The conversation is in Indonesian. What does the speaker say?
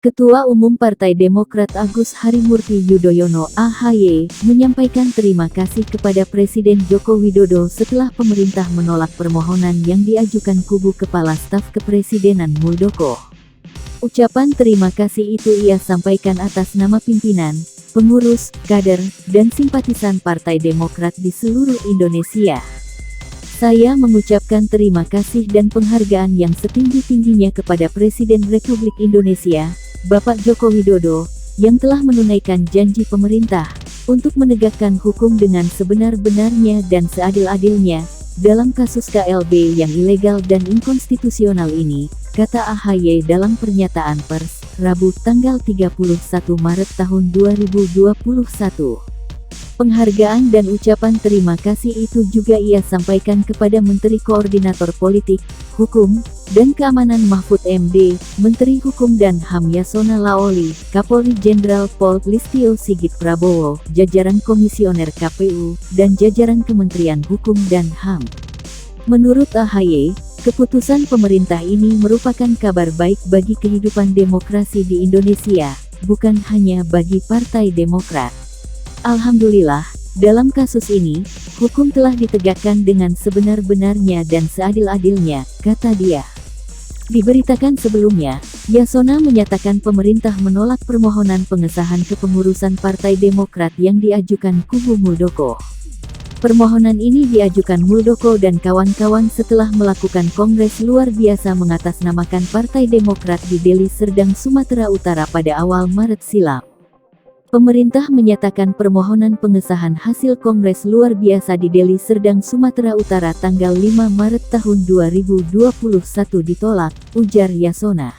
Ketua Umum Partai Demokrat Agus Harimurti Yudhoyono (AHY) menyampaikan terima kasih kepada Presiden Joko Widodo setelah pemerintah menolak permohonan yang diajukan kubu Kepala Staf Kepresidenan Muldoko. Ucapan terima kasih itu ia sampaikan atas nama pimpinan, pengurus, kader, dan simpatisan Partai Demokrat di seluruh Indonesia. Saya mengucapkan terima kasih dan penghargaan yang setinggi-tingginya kepada Presiden Republik Indonesia, Bapak Joko Widodo, yang telah menunaikan janji pemerintah untuk menegakkan hukum dengan sebenar-benarnya dan seadil-adilnya dalam kasus KLB yang ilegal dan inkonstitusional ini, kata AHY dalam pernyataan pers, Rabu tanggal 31 Maret tahun 2021. Penghargaan dan ucapan terima kasih itu juga ia sampaikan kepada Menteri Koordinator Politik, Hukum, dan Keamanan Mahfud MD, Menteri Hukum dan HAM Yasona Laoly, Kapolri Jenderal Pol Listio Sigit Prabowo, jajaran Komisioner KPU, dan jajaran Kementerian Hukum dan HAM. Menurut AHY, keputusan pemerintah ini merupakan kabar baik bagi kehidupan demokrasi di Indonesia, bukan hanya bagi Partai Demokrat. Alhamdulillah, dalam kasus ini, hukum telah ditegakkan dengan sebenar-benarnya dan seadil-adilnya, kata dia. Diberitakan sebelumnya, Yasona menyatakan pemerintah menolak permohonan pengesahan kepengurusan Partai Demokrat yang diajukan kubu Muldoko. Permohonan ini diajukan Muldoko dan kawan-kawan setelah melakukan kongres luar biasa mengatasnamakan Partai Demokrat di Deli Serdang, Sumatera Utara pada awal Maret silam. Pemerintah menyatakan permohonan pengesahan hasil Kongres Luar Biasa di Deli Serdang, Sumatera Utara tanggal 5 Maret tahun 2021 ditolak, ujar Yasona.